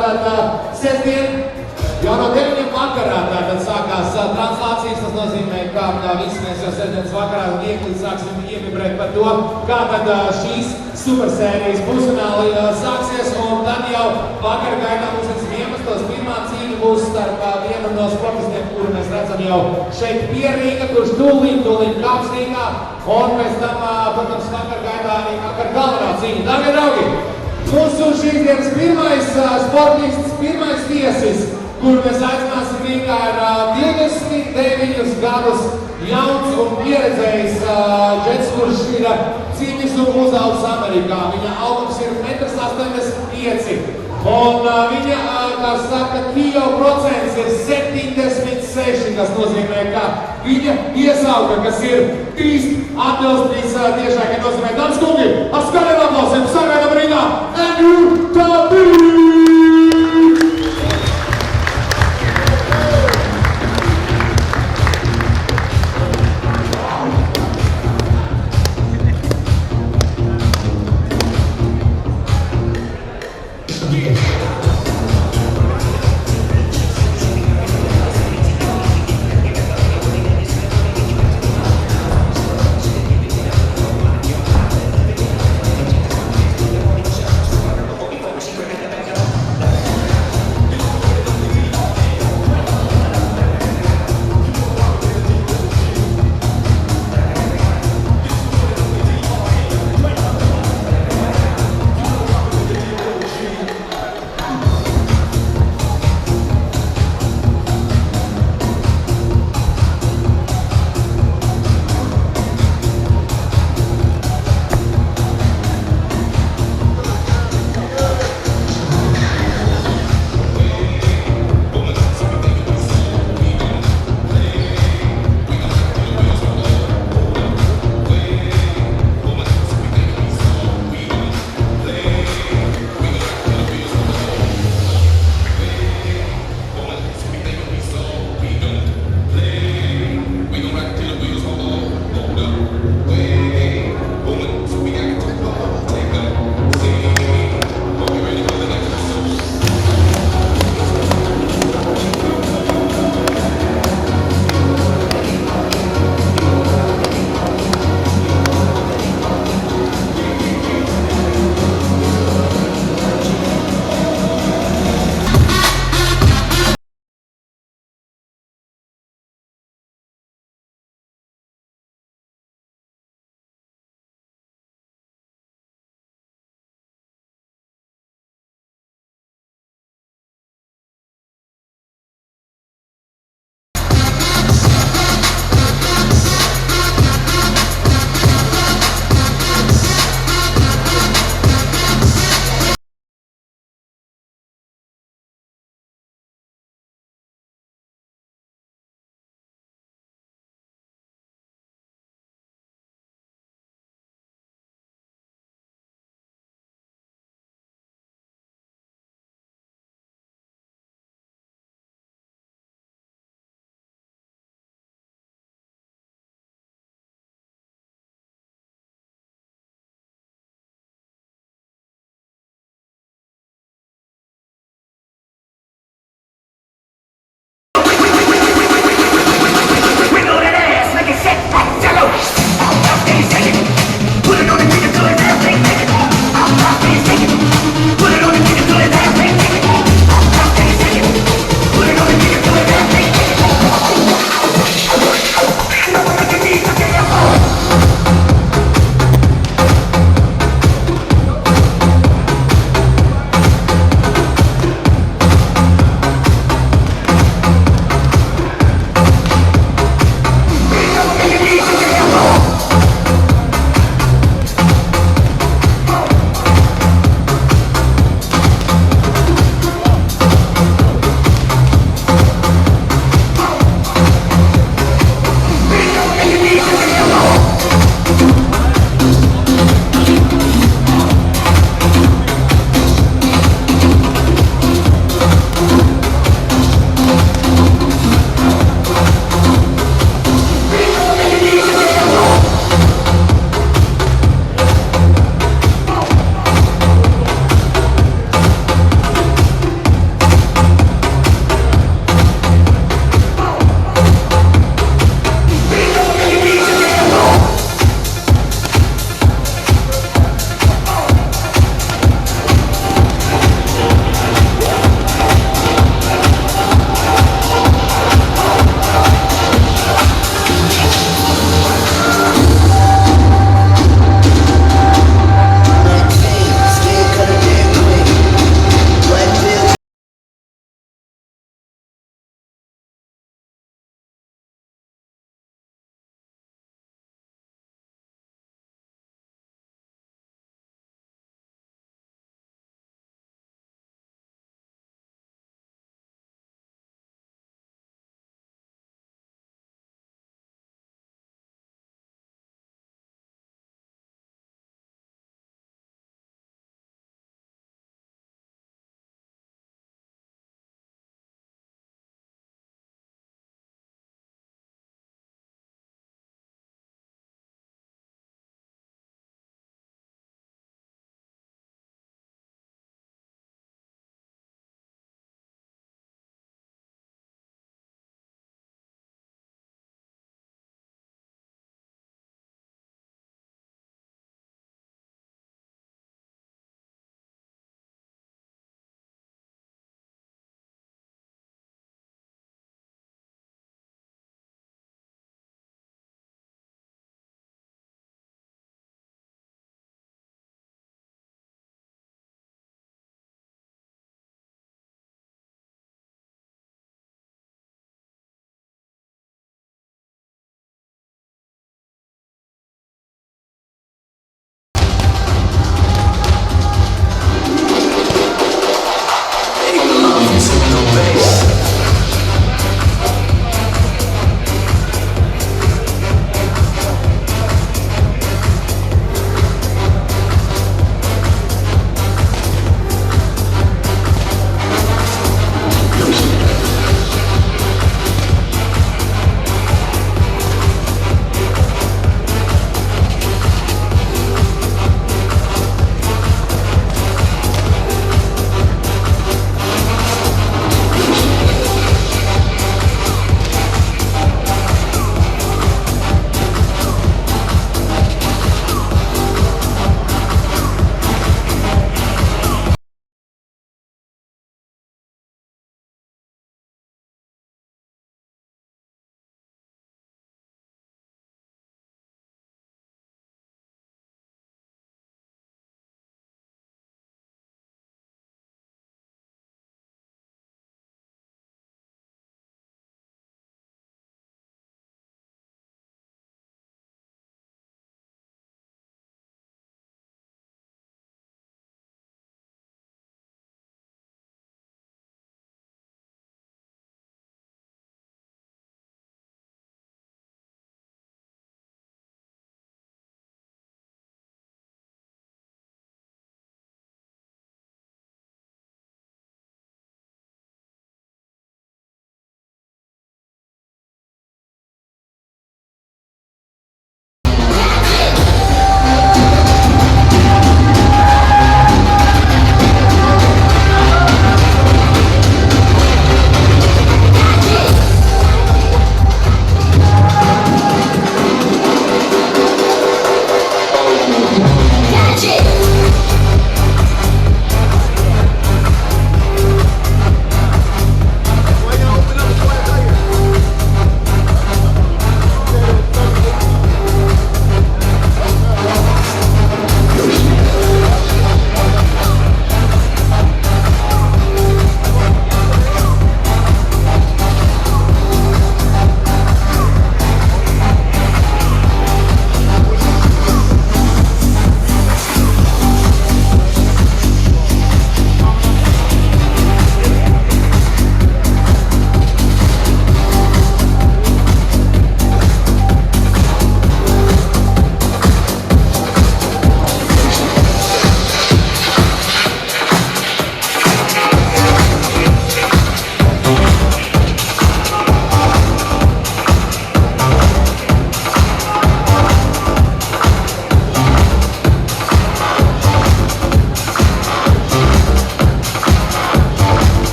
tātad sestdien jau no 9 vakarā tātad sākās translācijas. Tas nozīmē, ka visi mēs jau sestdienas vakarā viegli sāksim ievibrēt par to, kā tad šīs supersērijas pusfināli sāksies. Un tad jau vakar gaitā mums 11. pirmā cīņa būs starp vienu no sportistiem, kuru mēs redzam jau šeit pie ringa, kurš tūlīt kāps ringā. Un pēc tam, protams, vakar gaitā arī vakar galvenā cīņa. Dārgie draugi, mūsu šīs dienas pirmais sportists, pirmais viesis, kuru mēs aicināsim ringā, ir 29 gadus jauns un pieredzējis džets, kurš ir cīņas un uzaugs Amerikā. Viņa augums ir 1,85 m. Un viņa, kā saka, kilo procents ir 76, kas nozīmē, ka viņa iesauga, kas ir atbilst tiešākai nozīmē. Dāmas kungi, ar skaļiem aplausiem sagaidām ringā Andrew Tabī!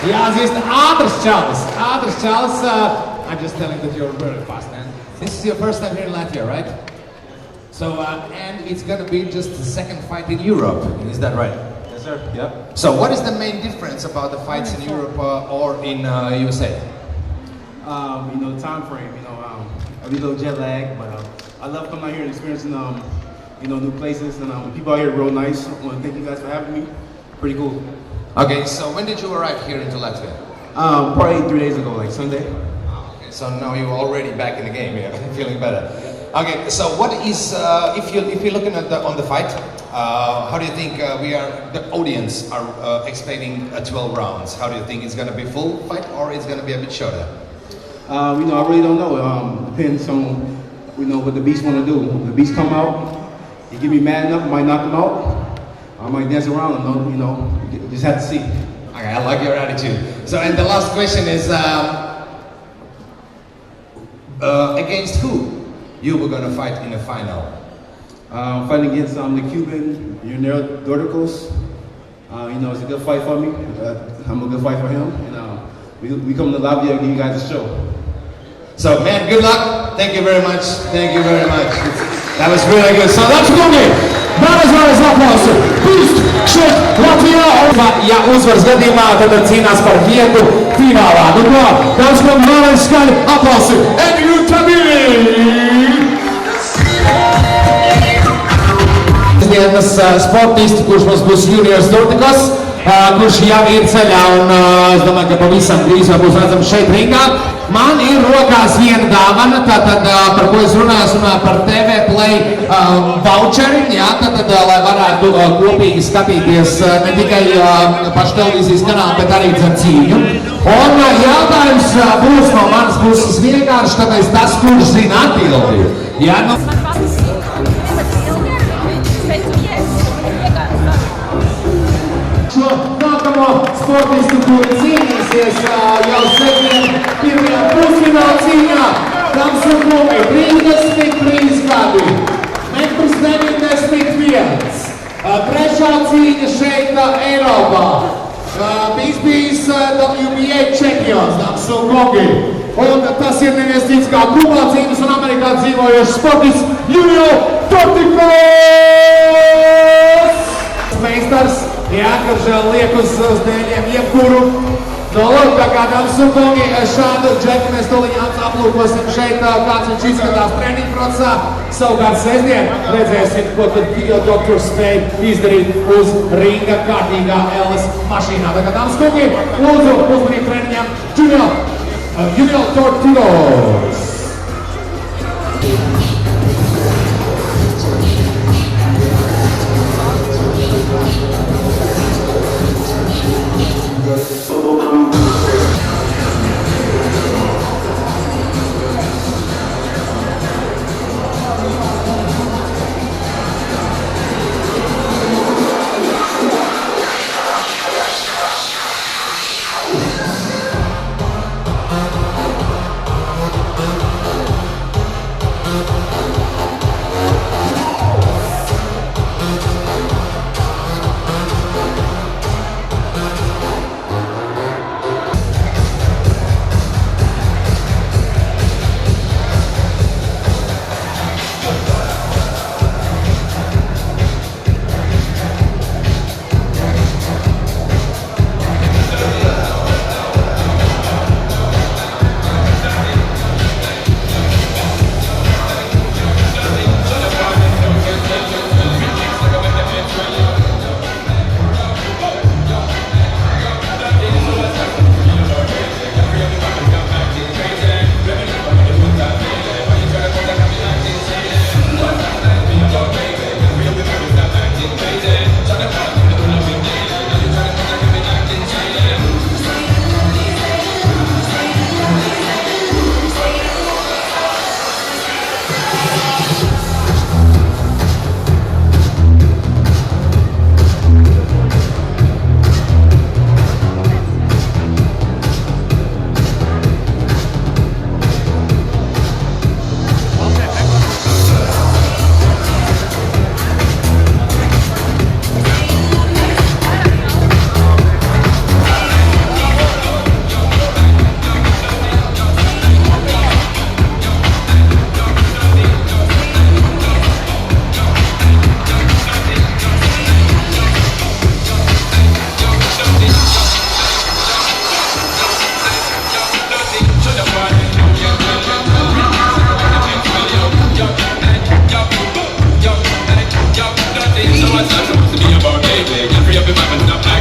Yeah, this is Ātrs Čalis. Ātrs Čalis, I'm just telling that you're very fast, man. This is your first time here in Latvia, right? So, and it's gonna be just the second fight in Europe, is that right? Yes, sir. Yep. So, what is the main difference about the fights in Europe or in USA? You know, the time frame. You know, a little jet lag, but I love coming out here and experiencing, you know, new places, and the people out here are real nice. I want to thank you guys for having me. Pretty cool. Okay, so when did you arrive here into Latvia? Probably 3 days ago, like Sunday. Okay, so now you're already back in the game, yeah, feeling better. Okay, so what is if you're looking at on the fight, how do you think the audience are expecting 12 rounds? How do you think it's going to be full fight or it's going to be a bit shorter? You know, I really don't know. Depends on, you know, what the Beast want to do. If the Beast come out, he get me mad enough, I might knock him out. I might dance around him, you know, you just have to see. Okay, I like your attitude. So, and the last question is, against who you were going to fight in the final? Fighting against the Cuban, Yurnel Dorticos. You know, it's a good fight for me. I'm a good fight for him. And we come to Latvia and give you guys a show. So, man, good luck. Thank you very much. Thank you very much. That was really good. So, that's going to be. Vēlreiz aplausi. Beast šeit Latvijā. Ja uzvaras gadījumā, tad cīnās par vietu finālā. Nu ko, daudz ko vēlreiz skaļi aplausi. Egļu Tabili! Dienas sportisti, kurš mums būs Juniors Dorticos, kurš jau ir ceļā un es domāju, ka pavisam drīz jau būs redzams šeit ringā. Man ir rokās viena dāvana, tātad, par ko es runāju par TV Play voucheri, jā, tātad, lai varētu kopīgi skatīties ne tikai pašu televīzijas kanālu, bet arī dzem cīņu. Un jautājums būs no manas puses vienkārši, tāpēc tas, kurš zina atbildi. Jā, nu... Nākamo sportistu, kuri cīnīsies jau pirmajā pusfināla cīņā, dāmas un kungi, 33 gadi, 1,91 m. Trešā cīņa šeit Eiropā. Bijis WBA čempions, dāmas un kungi. Un tas ir neviens cits kā Kubā cīņas un Amerikā dzīvojošs sportists Junior Dorticos! Meistars, jā, kurš liek uz dēļiem jebkuru. No lūk, tā kā dāmas un kungi, šādu džeku mēs toliņā aplūkosim šeit, kāds viņš izskatās treniņu procesā. Savukārt sestdien redzēsim, ko tad Bio Doktors spēj izdarīt uz ringa kārtīgā LS mašīnā. Tā kā dāmas un kungi, lūdzu uzmanību treniņam Junior Dorticos!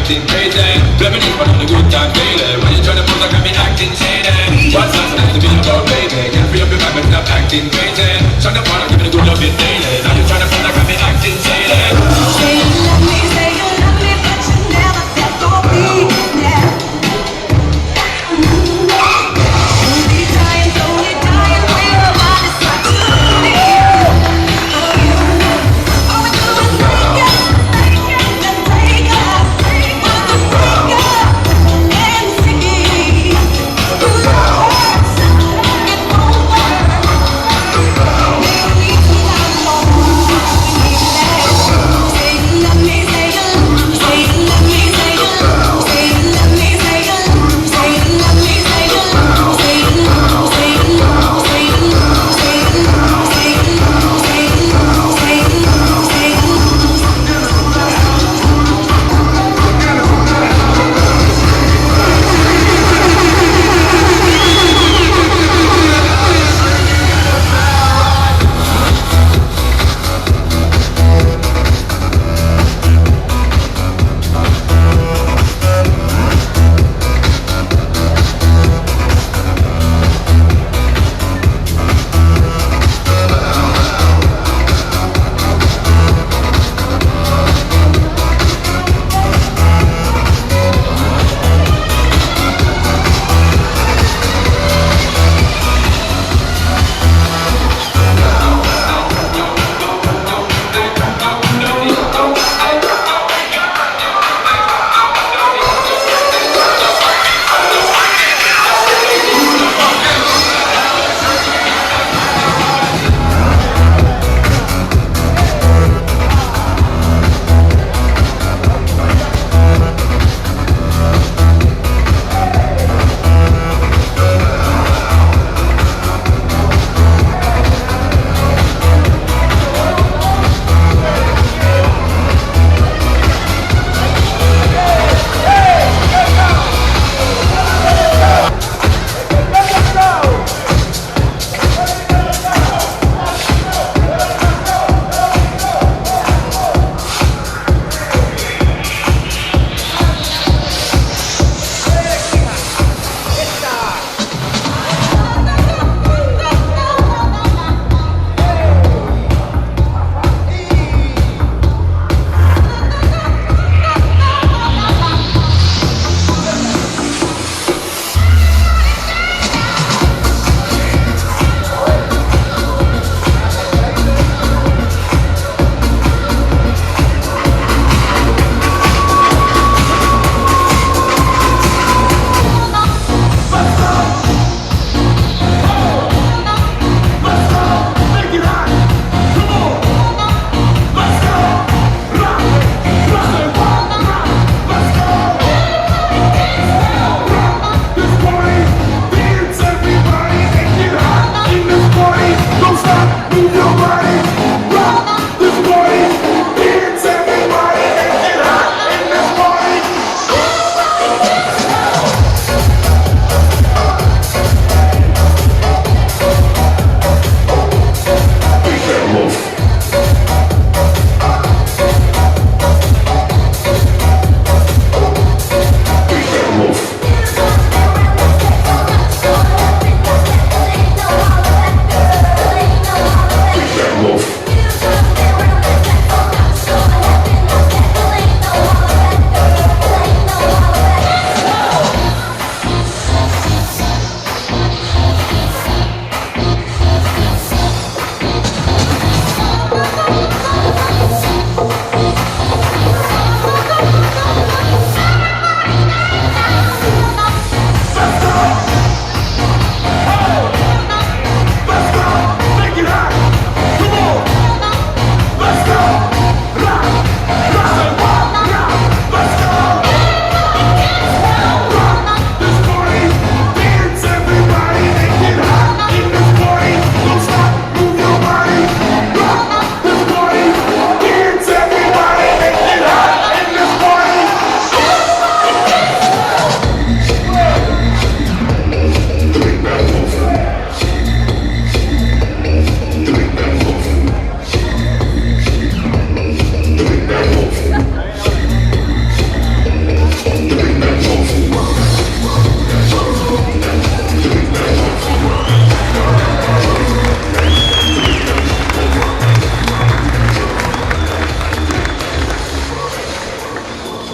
acting crazy. Reminisce on the good time daily. When you try to pose, I got me acting shady. What's not supposed to be about, baby? Can't free up your mind, but stop acting crazy. Shut up, I'm giving a good love you daily. Now you try to pose, I got me acting shady. Say you love me, but you never said for me. Yeah. Only dying, we're about to start to leave. All we do is take us, and take us, take us.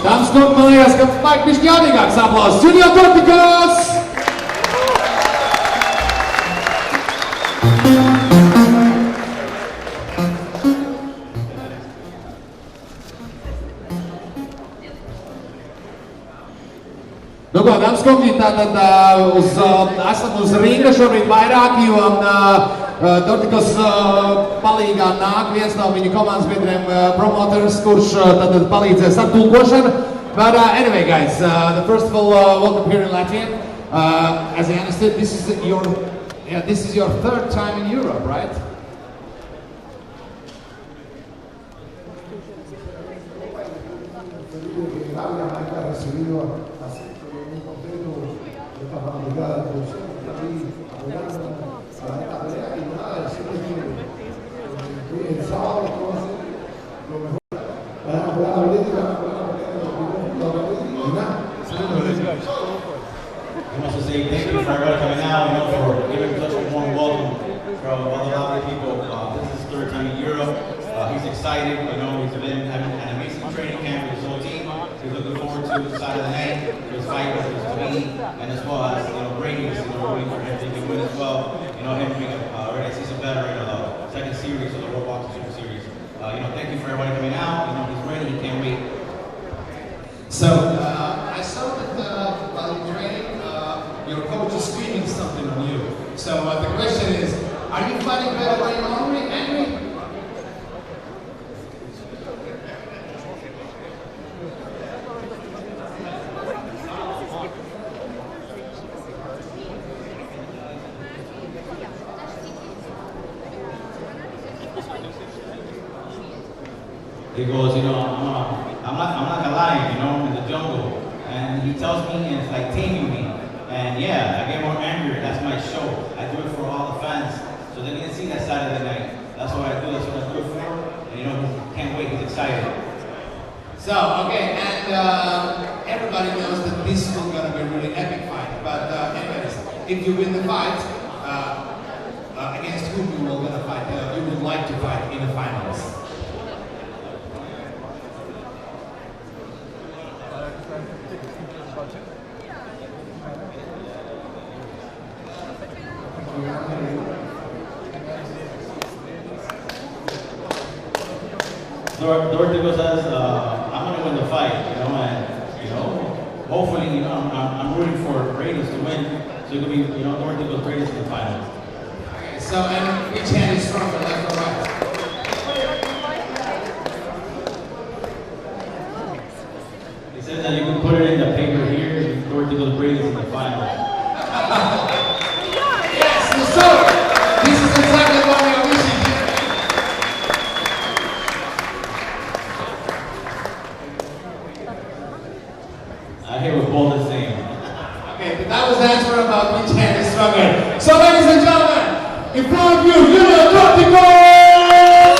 Dāmas un kungi, man liekas, ka vajag bišķi jaudīgāks aplausus. Junior Dortikos! Nu ko, dāmas kungi, tātad esam uz ringa šobrīd vairāki, jo Dortikos palīgā nāk viens no viņa komandas biedriem promoters, kurš tātad palīdzēs ar tulkošanu. But anyway, guys, first of all, welcome here in Latvia. As I understood, this is your third time in Europe, right? I want to say thank you for everybody coming out, for giving such a warm welcome from all the lovely people. This is his third time in Europe. He's excited, he's been having an amazing training camp with his whole team. He's looking forward to the side of the night, to his fight with his team, and as well as, Brady, rooting for him to win as well. Him being already a season veteran of the second series of the World Boxing Super Series. Thank you for everybody coming out. He's ready, he can't wait. So, I saw that while you're training, your coach is screaming something on you. So the question is, are you fighting better when you're angry? He goes, I'm not a lion, in the jungle. And he tells me, and it's like taming me. And yeah, I get more angry. That's my show. I do it for all the fans, so they can see that side of the night. That's what I do. That's what I do it for. And he can't wait. He's excited. So, okay, and everybody knows that this is going to be a really epic fight. But anyways, if you win the fight, against whom you will going to fight? You would like to fight in the finals? Dortigo says, I'm going to win the fight, and, hopefully, I'm rooting for Raiders to win, so it could be, Dortigo's Raiders in the final. Okay, so, and which hand is stronger, left or right? He says that you can put it in the paper here, and Dortigo's Raiders in the final. Yes, so, this is exactly what we are wishing. I hear we're both the same. Okay, but that was the answer about which hand is stronger. So, ladies and gentlemen, in front of you, Junior Dortikos!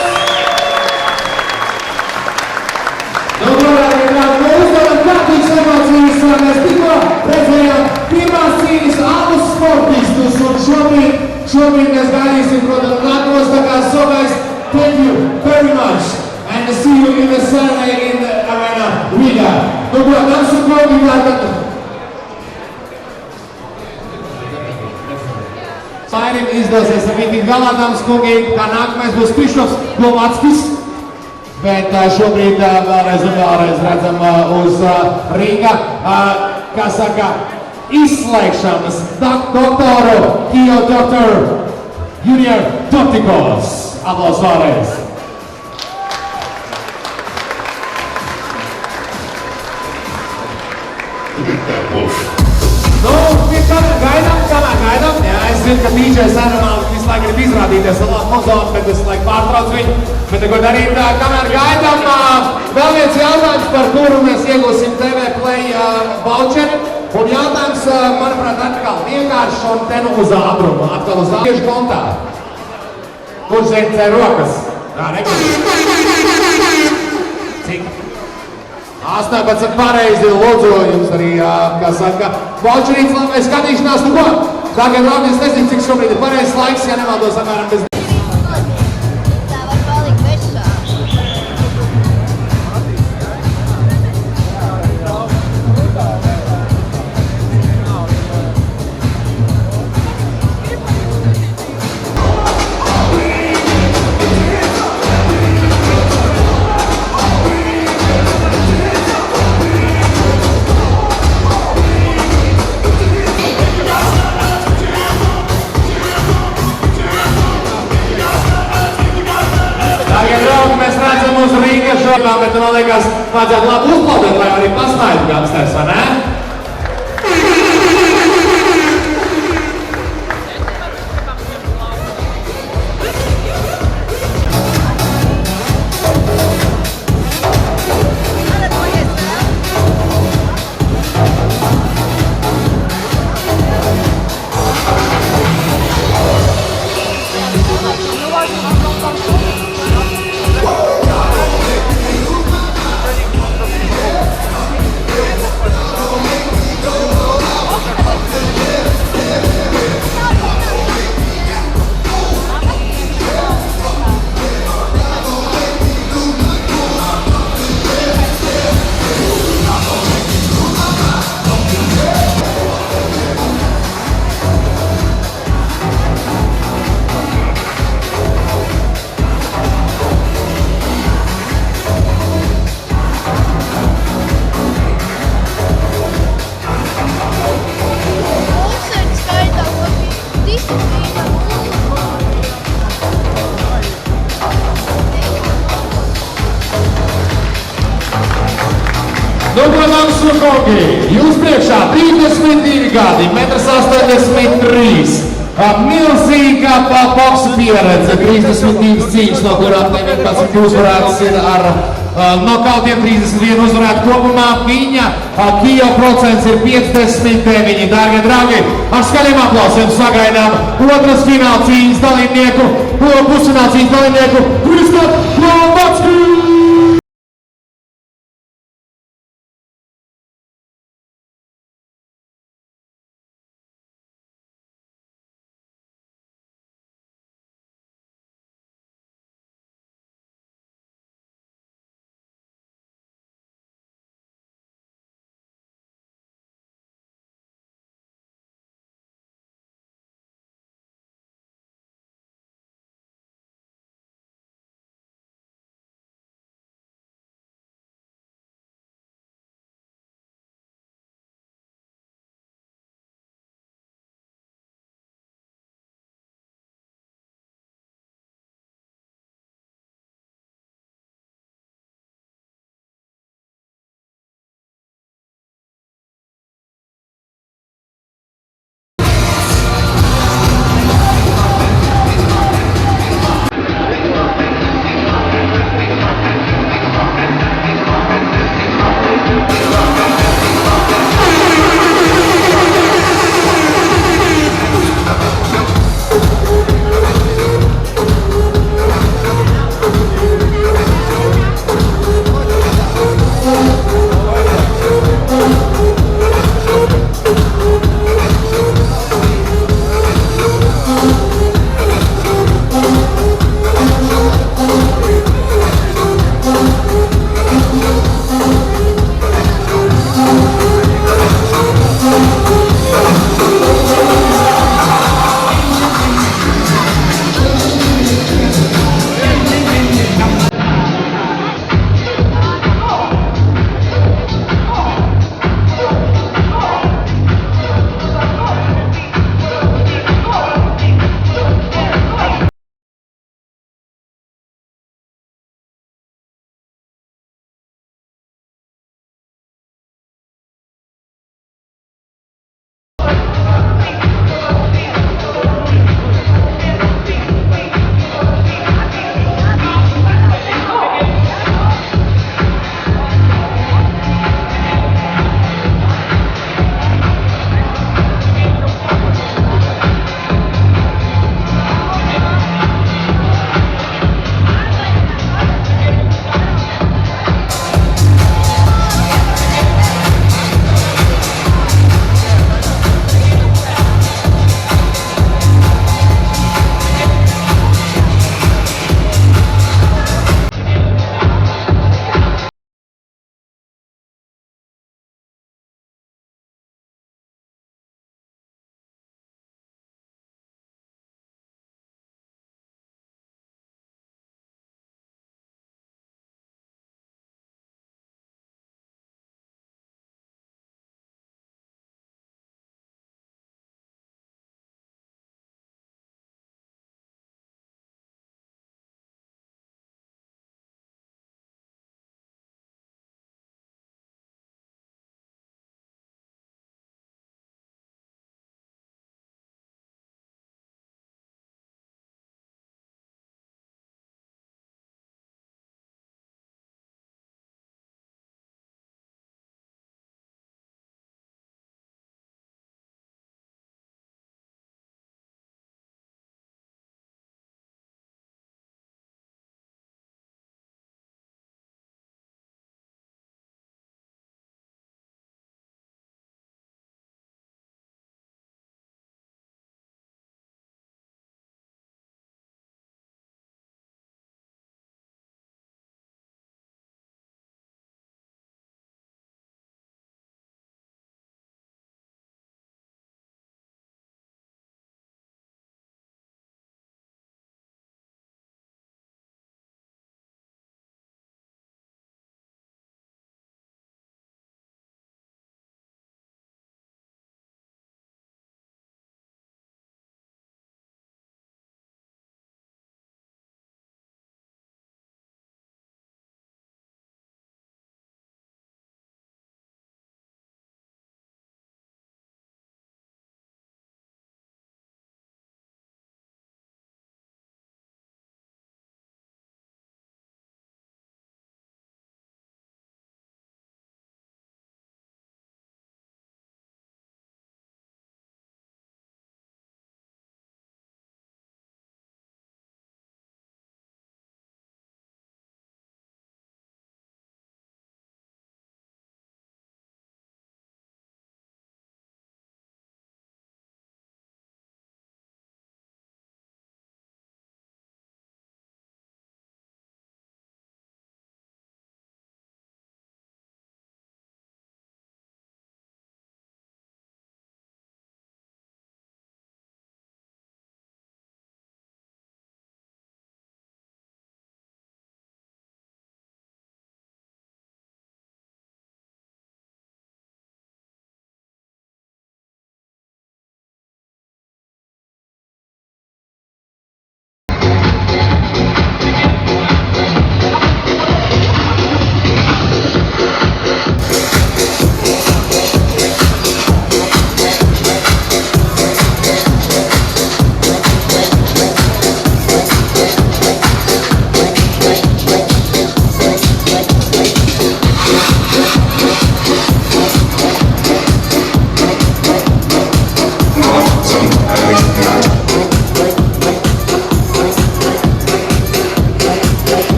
Доброго дня, Уздана Катик Самацijas mēs tikko redzējām pirmās cīņas abus sportistus, un šobrīd mēs gaidīsim, protams, nākamos, tā kā so guys, thank you very much, and see you in the Saturday in the arena Riga. Dobro, dāmas un kungi, tātad Sairim izdosies ar viņu galā, dāmas un kungi, kā nākamais būs Krištofs Glovackis. Bet šobrīd vēlreiz redzam uz ringa, kā saka, izslēgšanas doktoru, Kio Dr. Junior Dortikos. Aplaus vēlreiz. Nu, kamēr gaidām, jā, es zinu, ka DJs Animals visu laiku grib izrādīties ar labu muzonu, bet es laiku pārtraucu viņu. Bet neko darīt, kamēr gaidām, vēl viens jautājums, par kuru mēs iegūsim TV Play voucheri. Un jautājums, manuprāt, atkal vienkārši un te nu uz ātrumu, atkal uz ātrumu. Tieši kontā. Kurš zina te rokas? Tā, nekas. Cik? 18 pareizi, lūdzu, jums arī, kā saka, voucherīts labai skatīšanās, nu ko? Dārgie draugi, es nezinu, cik šobrīd ir pareizs laiks, ja nemaldos apmēram bez... man liekas, vajadzētu labi uzplaudēt, lai arī pastāvētu gangsters, vai ne? Nu, protams, kungi, jūs priekšā 32 gadi, 1,83 m. Milzīga boksa pieredze, 32 cīņas, no kurām 19 uzvarētas ir ar nokautiem, 31 uzvarētu kopumā. Viņa Kijo procents ir 59. Dārgie draugi, ar skaļiem aplausiem sagaidām otras fināla cīņas dalībnieku, pusfināla cīņas dalībnieku Kristaps Novacki!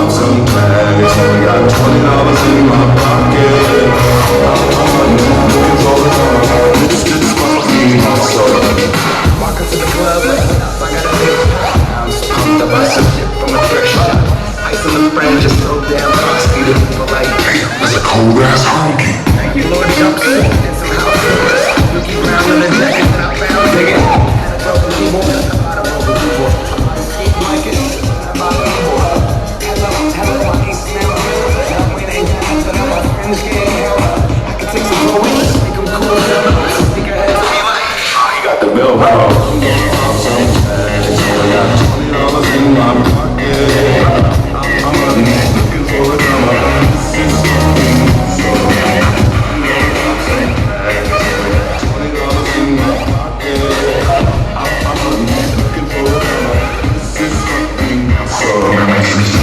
Some bags, only got $20 in my pocket. Looking for the car, it's fucking awesome. Walk up to the club like, what up, I got a big I'm so pumped up, I some shit from a thrift shop. Ice on the frame, just so damn frosty. The people like, damn, That's a cold ass honky. thank you, Lord jumpsuit and some house doors. Looking around in the jacket that I found digging. Had a broken keyboard at the bottom of the keyboard. Like it, about the keyboard. Hello, I can't smell you. Now when they got but I'm my friends getting hell. I can take some more wings, make them cool. Stick your head to me like, You got the bill, bro. Some bags, only got $20 in my pocket. I'm looking for the drama. This is fucking awesome. $20 in my pocket. I'm looking for the drama. This is fucking awesome.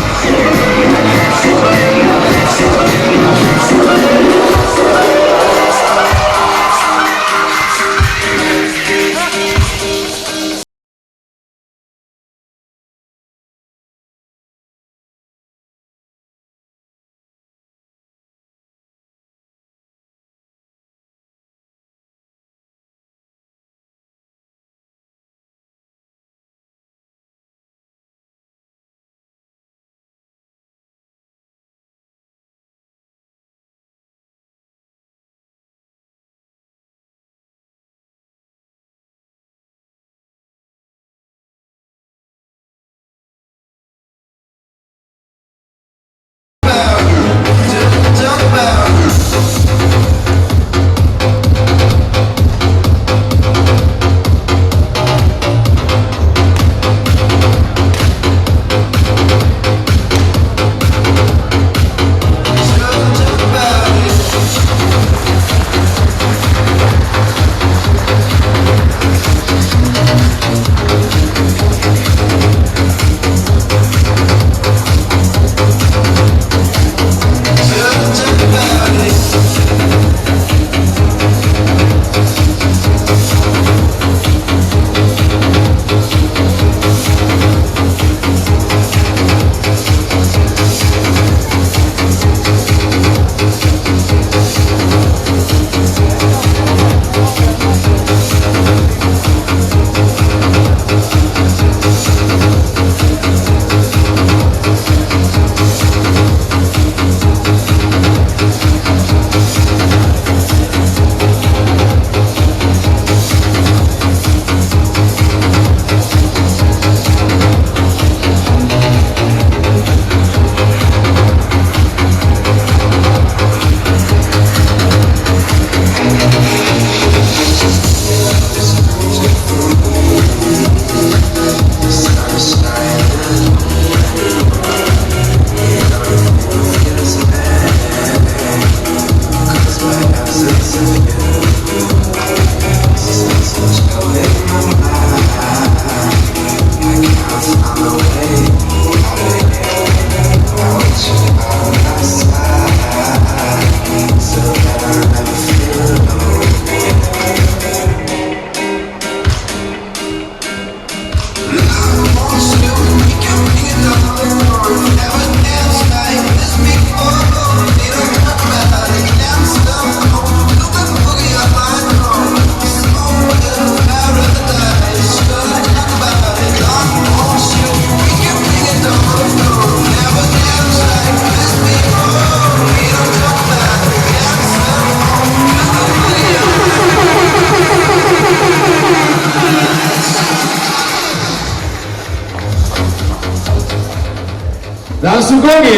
Dāmas un kungi,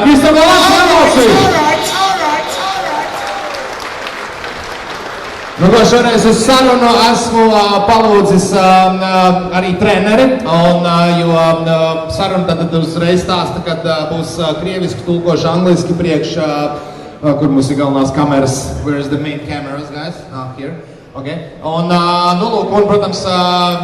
Kristofers Lasovs! Nu, ko šoreiz uz sarunu esmu palūdzis arī treneri, un jo saruna tad uzreiz stāsta, kad būs krieviski tulkoši angliski priekš, kur mums ir galvenās kameras. Where is the main cameras, guys? Here. Okay. Un, nu, lūk, un, protams,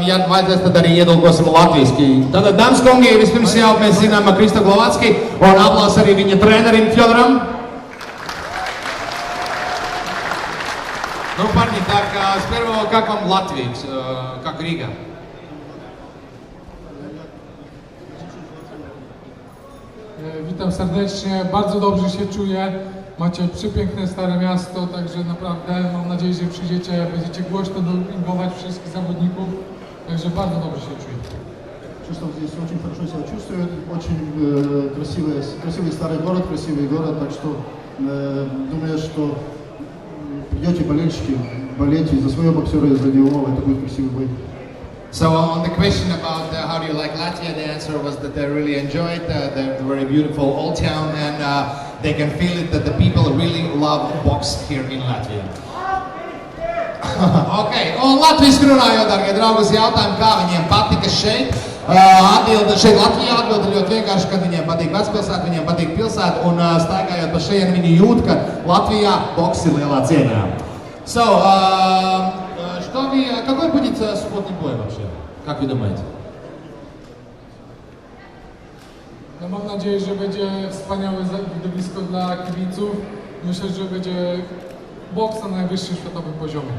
ja vajadzēs, tad arī iedulkosim latviski. Tātad, dāmas kungi, vispirms jau mēs zinām Kristo Glovacki, un aplausi arī viņa trenerim Fjodoram. Ну, парни, так, сперва, как вам Латвия, как Рига? Witam serdecznie, bardzo dobrze się czuję. Macie przepiękne stare miasto, także naprawdę mam nadzieję, że przyjdziecie, będziecie głośno dopingować wszystkich zawodników. Także bardzo dobrze się czuję. Чувствовал здесь очень хорошо себя чувствует, очень красивый старый город, красивый город, так что думаю, что придете болельщики, болейте за своего боксера, за него, это будет красивый бой. So on the question about how do you like Latvia, the answer was that they really enjoy it. They're a very beautiful old town, and they can feel it that the people really love box here in Latvia. Okay, un latviski runājot, dargie draugi, uz jautājumu, kā viņiem patika šeit. Atbilde šeit Latvijā atbilde ļoti vienkārši, kad viņiem patīk vecpilsēta, viņiem patīk pilsēta, un staigājot pa šeit, viņi jūt, ka Latvijā boks ir lielā cieņā. So, какой будет субботний бой вообще? Как вы думаете? No, mam nadzieję, że będzie wspaniałe widowisko dla kibiców. Myślę, że będzie boks na najwyższym światowym poziomie.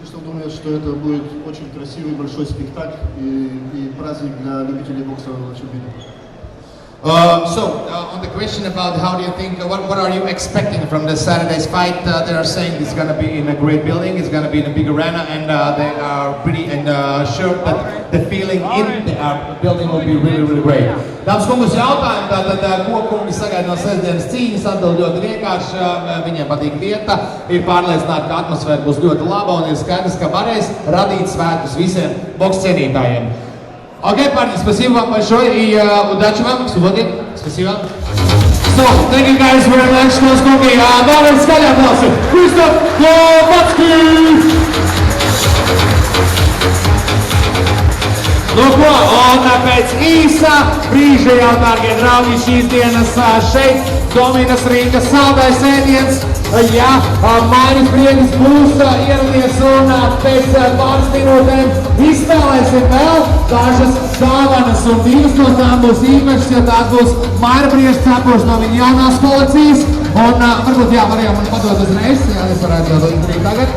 Чувствую, думаю, что это будет очень красивый большой спектакль и праздник для любителей бокса в Лачубине. On the question about how do you think, what are you expecting from the Saturday's fight, they are saying it's going to be in a great building, it's going to be in a big arena, and they are pretty sure that the feeling in the building will be really, really great. Dāmas kungus jautājumu, tātad, ko kungi sagaida no sestdienas cīņas, atbild ļoti vienkārši, viņiem patīk vieta, ir pārliecināti, ka atmosfēra būs ļoti laba un ir skaidrs, ka varēs radīt svētkus visiem boks cienītājiem. Окей, парни, спасибо вам большое и удачи вам в субботе. Спасибо. So, thank you guys very much. Давай скаля аплаусы. Kristo Glovacki! Nu ko, un pēc īsa brīža jau, dārgie draugi, šīs dienas šeit Dominas ringa saldais ēdiens. Ja, Māris Briedis būs ieradies un pēc pāris minūtēm izspēlēsim vēl dažas dāvanas, un divas no tām būs īpašas, jo tās būs Māra Briedis cepurs no viņa jaunās kolekcijas, un varbūt varējām man padot uzreiz, es varētu jau to izdarīt tagad.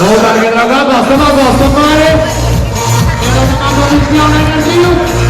Volta che raga, basta male. Era una posizione nel giro.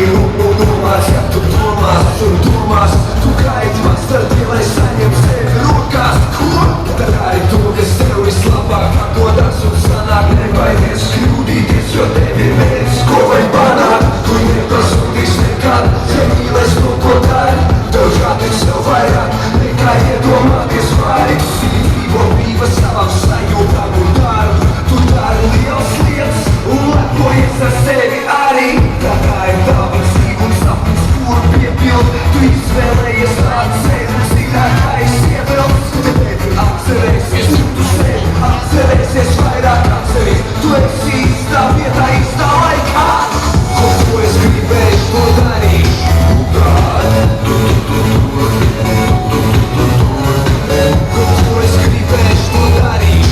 Domās, ja tu domās un domās, tu gaidi mastardī, lai saņem sevi rokās. Ko? Tad arī to, kas tev vislabāk atdodas un sanāk, nebaidies kļūdīties, jo tev ir mērķis, ko vai panākt. Tu nepazudīs nekad, ja mīlēs to, ko dari. Tev žādīt sev vairāk, nekā iedomāties vari. Dzīvo brīva savam sajūtām un darbu. Tu dari liels lietas un lepojies ar sevi arī. Tā ir tava dzīve un sapnis, kur piepild. Tu izvēlējies tādu sevi, zinākais ievilks. Tevi atcerēsies, tu sevi atcerēsies, vairāk atceries. Tu esi īstā vietā, īstā laikā. Ko es gribēju to darīt? Ko es gribēju to darīt?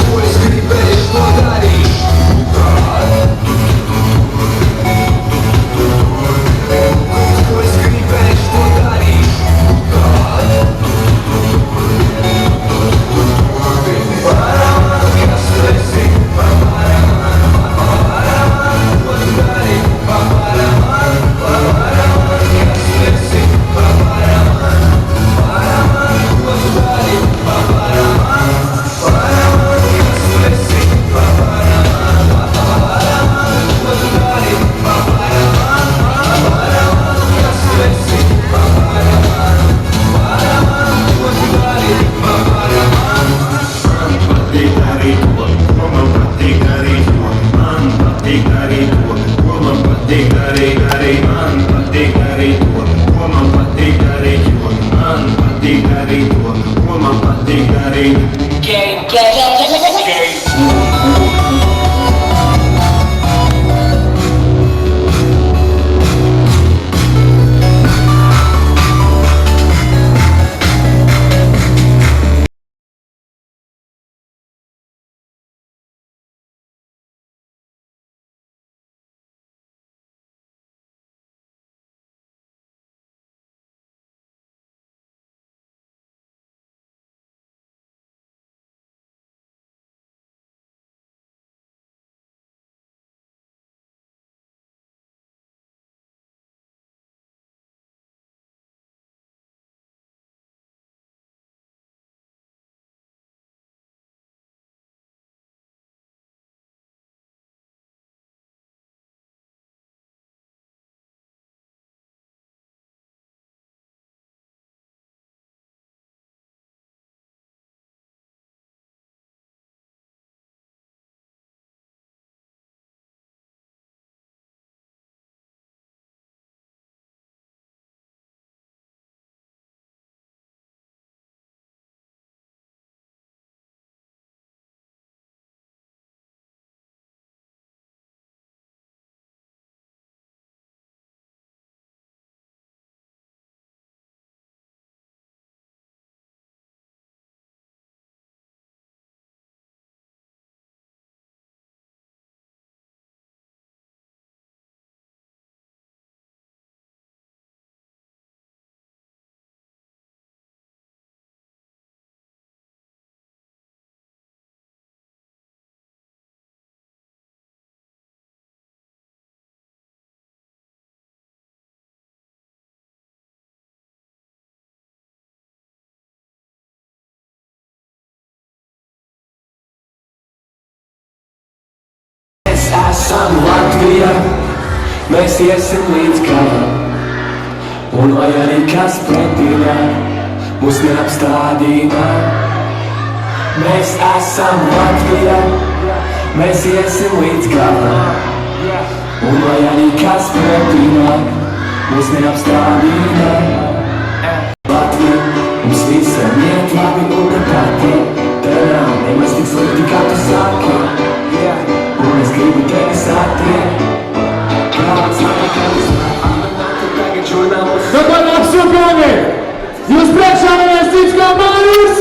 Ko es gribēju to darīt? Ko es gribēju to darīt? Kas tu esi? Esam Latvija, mēs iesim līdz galam, un lai arī kas pretī nāk, mūs neapstādina. Mēs esam Latvija, mēs iesim līdz galam, un lai arī kas pretī nāk, mūs neapstādina. Latvija, mums visiem iet labi un te patīk, tev nav nemaz tik slikti, kā tu saki. Un es gribu tevi satiekt. Kāds nākotnes tu tagad žurnālus. Nu, tad apsūpjami! Jūs priekšā neviens cits kā Māris!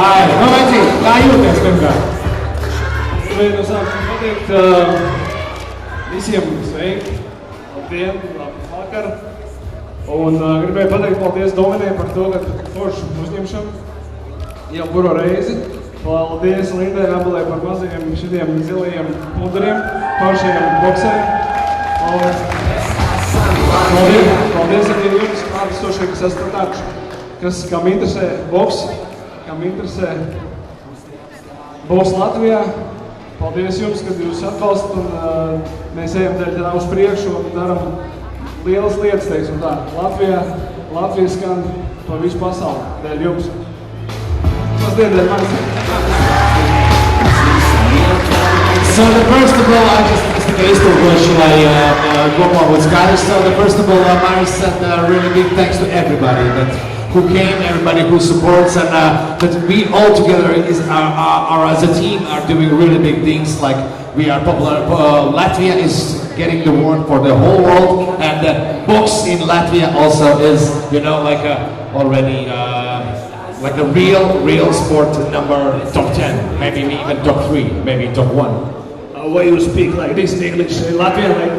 Ai, nu vecīt, kā jūties pirmkārt? Gribēju no sākuma pateikt visiem sveiki, labdien, labi vakar. Un gribēju pateikt paldies Dominē par to, ka foršu uzņemšanu. jau kuru reizi. Paldies Lindai Abelē par mazajiem šitiem zilajiem puderiem, pašajiem bokseriem. Paldies arī jums klātesošie, kas esat nākuši, kam interesē boks, kam interesē boks Latvijā. Paldies jums, kad jūs atbalstat un mēs ejam tā uz priekšu un daram lielas lietas, teiksim tā. Latvija skan pa visu pasauli, dēļ jums. So first of all, I just missed the question go on with Scottish. So first of all, Mari said really big thanks to everybody who came, everybody who supports, and that we all together are as a team are doing really big things. Like we are popular. Latvia is getting the word for the whole world, and box in Latvia also is, already. Like a real sport number top 10, maybe even top 3, maybe top 1. Why you speak like this in English? In Latvian, like...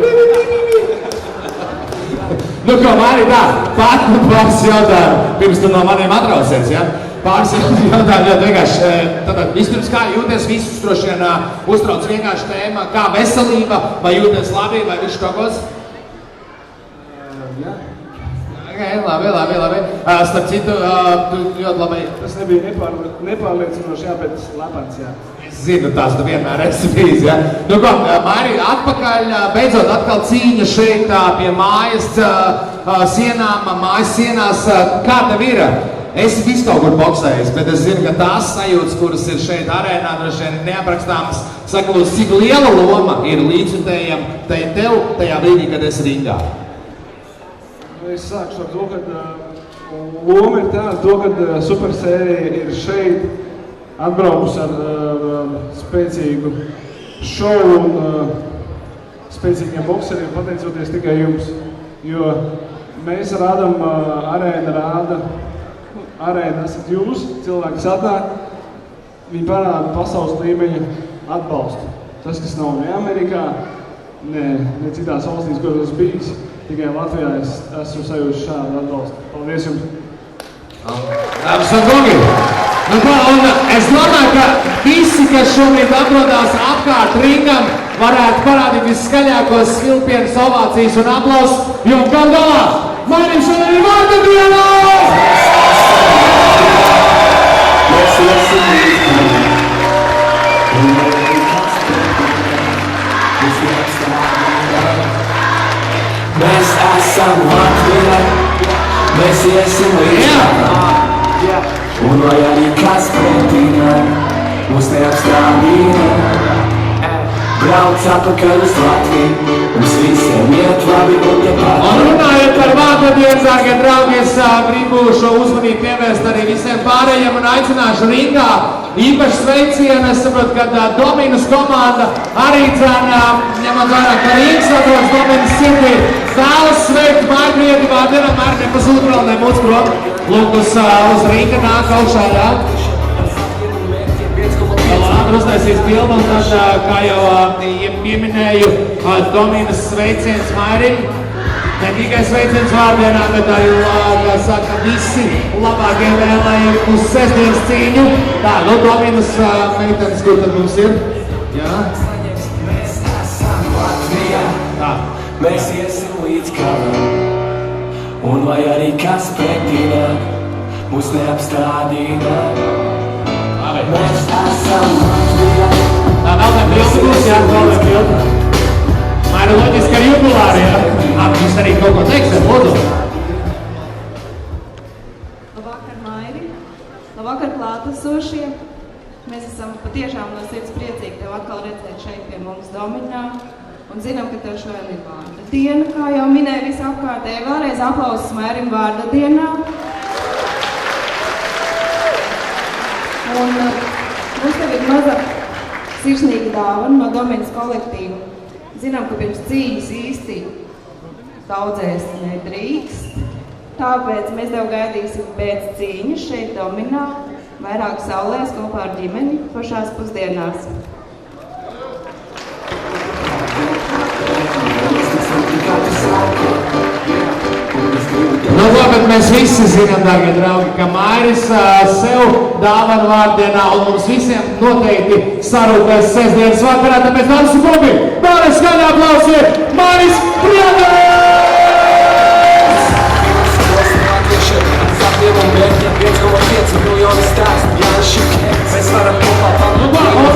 Nu, ko Mari tā, pāris jautājumu, pirms tu no maniem atrausies, ja? Pāris jautājumu, jo vienkārši, tātad vispirms kā jūties visus droši vien uztrauc vienkārši tēma, kā veselība, vai jūties labi, vai viss tokos? Jā. Okay, labi. Starp citu, tu ļoti labi... Tas nebija nepārliecinoši, jā, bet labans, jā. Es zinu, tās tu vienmēr esi bijis, jā. Nu ko, Mari, atpakaļ, beidzot atkal cīņa šeit pie mājas sienām, mājas sienās. Kā tev ir? Esi visu kaut kur boksējis, bet es zinu, ka tās sajūtas, kuras ir šeit arēnā, droši vien neaprakstāmas, sakot, cik liela loma ir līdzjutējiem tev tajā brīdī, kad esi ringā. Es sākšu ar to, ka loma ir tāda, ka supersērija ir šeit atbraukus ar spēcīgu šovu un spēcīgiem bokseriem, pateicoties tikai jums. Jo mēs rādam, arēna esat jūs, cilvēki atnāk, viņi parāda pasaules līmeņa atbalstu. Tas, kas nav ne Amerikā, ne citās valstīs, kur tas bijis. Tikai Latvijā es esmu sajūtis šādu atbalstu. Paldies jums! Kungi! Nu ko, un es domāju, ka visi, kas šobrīd atrodās apkārt ringam, varētu parādīt viskaļākos svilpienus, ovācijas un aplausus, jo gal galā manim šodien ir vārda diena! Mēs esam Latvijā, mēs iesim līdz un lai arī kas pretīnā, mūs neapstrādīja. Brauc atpakaļ uz Latviju, mums visiem iet labi un tepat. Un runājot par vārdu dienu, dārgie draugi, es gribu šo uzmanību pievērst arī visiem pārējiem un aicināšu ringā. Īpaši sveicienu, es saprotu, ka Dominas komanda arī ņemot vērā, ka rīgs atrodas Dominas sirdī, vēlas sveikt Margrieti Vārdienam, Margrieti nepazūd vēl nebūs prom. Lūk, uz ringa nāk augšā, jā. Labi, uztaisīs bildu, un tad, kā jau pieminēju, Dominas sveiciens Mairim. Ne tikai sveiciens Vārdienā, bet arī, kā saka, visi labākie vēlējumi uz sestdienas cīņu. Tā, nu Dominas meitenes, kur tad mums ir? Jā. Mēs esam Latvijā, mēs iesim līdz galam. Un lai arī kas pretīnā, mūs neapstrādīja. Mēs esam Latvijā. Tā vēl ne bildi būs, jā, vēl ne bildi. Maira loģiski ar jubilāri, jā. Jūs arī kaut ko teiksim, lūdzu. Labvakar, Mairi. Labvakar, klātesošie. Mēs esam patiešām no sirds priecīgi tev atkal redzēt šeit pie mums Dominā. Un zinām, ka tev šodien ir vārda diena, kā jau minēja visi apkārtēji. Vēlreiz aplausus Mairim vārda dienā. Un mums tev ir maza sirsnīga dāvana no Dominas kolektīva. Zinām, ka pirms cīņas īsti daudzēs nedrīkst. Tāpēc mēs tev gaidīsim pēc cīņas šeit Dominā, vairāk saulēs kopā ar ģimeni pašās pusdienās. Nu, bet mēs visi zinām, dārgie draugi, ka Mairis sev dāvana vārdienā un mums visiem noteikti sarūpēs sestdienas vakarā, tāpēc dāmas un kungi, vēlreiz skaļā aplausi Mairis Prieders!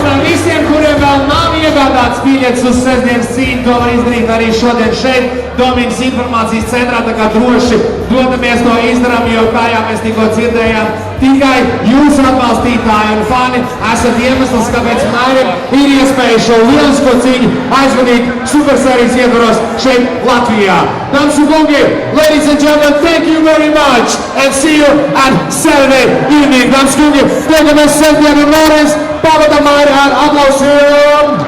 Un visiem, kuriem vēl nav iegādāts biļets uz sestdienas cīņu, to var izdarīt arī šodien šeit, Domīgas informācijas centrā, tā kā droši dodamies to izdarām, jo kā jau mēs tikko dzirdējām, tikai jūsu atbalstītāji un fani esat iemesls, kāpēc Mairim ir iespēja šo lielisko cīņu aizvadīt supersērijas ietvaros šeit Latvijā. Dāmas un kungi, ladies and gentlemen, thank you very much and see you at Saturday evening. Dāmas un kungi, tiekamies sestdien un vēlreiz pavadam Mairi ar aplausiem!